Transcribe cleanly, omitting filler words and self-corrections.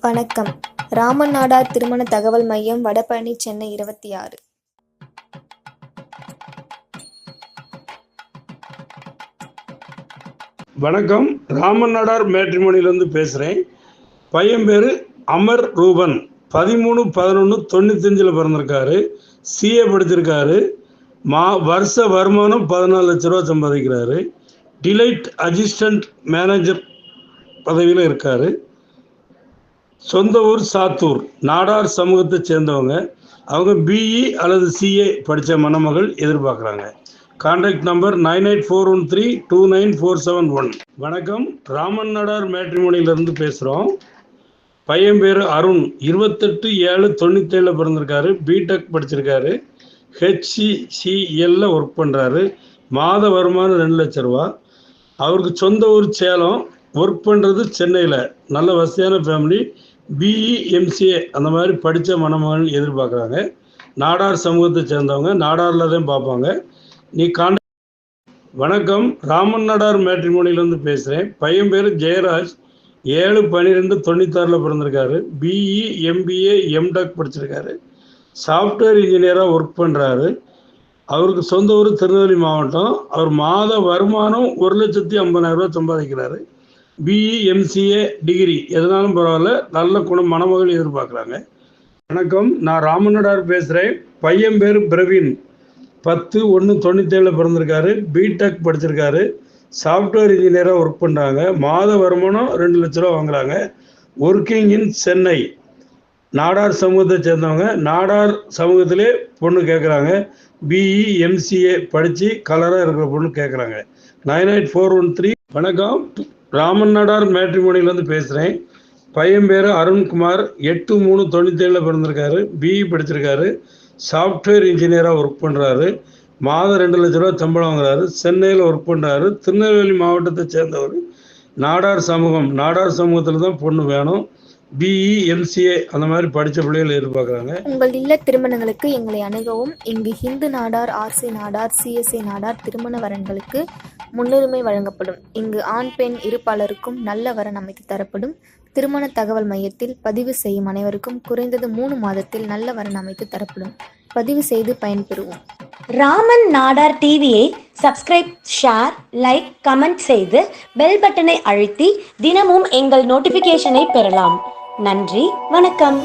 வணக்கம். ராமன் நாடார் திருமண தகவல் மையம், வடபழனி, சென்னை 26. வணக்கம். ராமன் நாடார் மேட்ரிமோனியிலேருந்து பேசுகிறேன். பையன் பேர் அமர் ரூபன். 13/11/95 பிறந்திருக்காரு. சிஏ படிச்சிருக்காரு. வருஷ வருமானம் 14 லட்ச ரூபா சம்பாதிக்கிறாரு. டிலைட் அசிஸ்டன்ட் மேனேஜர் பதவியில் இருக்கார். சொந்த ஊர் சாத்தூர். நாடார் சமூகத்தை சேர்ந்தவங்க. அவங்க பிஇ அல்லது சிஏ படித்த மணமகள் எதிர்பார்க்குறாங்க. Contact number 9841329471. வணக்கம். ராமன் நாடார் மேட்ரிமோனியிலேருந்து பேசுகிறோம். பையன் பேர் அருண். 28/7/97 பிறந்திருக்காரு. பிடெக் படிச்சிருக்காரு. HCCL ஒர்க் பண்ணுறாரு. மாத வருமானம் 2 லட்ச ரூபா. அவருக்கு சொந்த ஊர் சேலம். ஒர்க் பண்ணுறது சென்னையில். நல்ல வசதியான ஃபேமிலி. பிஇ MCA அந்த மாதிரி படித்த மணமகள் எதிர்பார்க்குறாங்க. நாடார் சமூகத்தை சேர்ந்தவங்க. நாடாரில் தான் பார்ப்பாங்க. வணக்கம். ராமன் நாடார் மேட்ரிமோனியிலேருந்து பேசுகிறேன். பையன் பேர் ஜெயராஜ். 7/12/96 பிறந்திருக்காரு. பிஇ MBA MTech படிச்சிருக்காரு. சாஃப்ட்வேர் இன்ஜினியராக ஒர்க் பண்ணுறாரு. அவருக்கு சொந்த ஊர் திருநெல்வேலி மாவட்டம். அவர் மாத வருமானம் 1,50,000 ரூபா சம்பாதிக்கிறாரு. பிஇ MCA டிகிரி எதுனாலும் பரவாயில்ல. நல்ல குணம் மணமகள் எதிர்பார்க்குறாங்க. வணக்கம். நான் ராமன் நாடார் பேசுகிறேன். பையன் பேர் பிரவீன். 10/1/97 பிறந்திருக்காரு. பிடெக் படிச்சிருக்காரு. சாஃப்ட்வேர் இன்ஜினியராக ஒர்க் பண்ணுறாங்க. மாத வருமானம் 2 லட்ச ரூபா வாங்குறாங்க. Working in Chennai. நாடார் சமூகத்தை சேர்ந்தவங்க. நாடார் சமூகத்திலே பொண்ணு கேட்குறாங்க. பிஇ MCA படித்து கலராக இருக்கிற பொண்ணு கேட்குறாங்க. 984113. வணக்கம். ராமன் நாடார் மேட்ரிமோனியிலேருந்து பேசுகிறேன். பையன் பேர் அருண்குமார். 8/3/97 பிறந்திருக்காரு. பிஇ படிச்சிருக்காரு. சாஃப்ட்வேர் இன்ஜினியராக ஒர்க் பண்ணுறாரு. மாதம் 2 லட்ச ரூபா சம்பளம் வாங்குறாரு. சென்னையில் ஒர்க் பண்ணுறாரு. திருநெல்வேலி மாவட்டத்தை சேர்ந்தவர். நாடார் சமூகம். நாடார் சமூகத்தில் தான் பொண்ணு வேணும். பிஇ MCA அந்த மாதிரி படித்த பிள்ளைகள் எதிர்பார்க்குறாங்க. உங்கள் இல்ல திருமணங்களுக்கு எங்களை அணுகவும். இங்கு ஹிந்து நாடார், RC நாடார், CSA நாடார் திருமண வரன்களுக்கு முன்னுரிமை வழங்கப்படும். இங்கு ஆண் பெண் இருப்பாளருக்கும் நல்ல வரன் அமைத்து தரப்படும். திருமண தகவல் மையத்தில் பதிவு செய்யும் அனைவருக்கும் குறைந்தது 3 மாதத்தில் நல்ல வரன் அமைத்து தரப்படும். பதிவு செய்து பயன்பெறுவோம். ராமன் நாடார் டிவியை சப்ஸ்கிரைப், ஷேர், லைக், கமெண்ட் செய்து பெல் பட்டனை அழுத்தி தினமும் எங்கள் நோட்டிபிகேஷனை பெறலாம். நன்றி, வணக்கம்.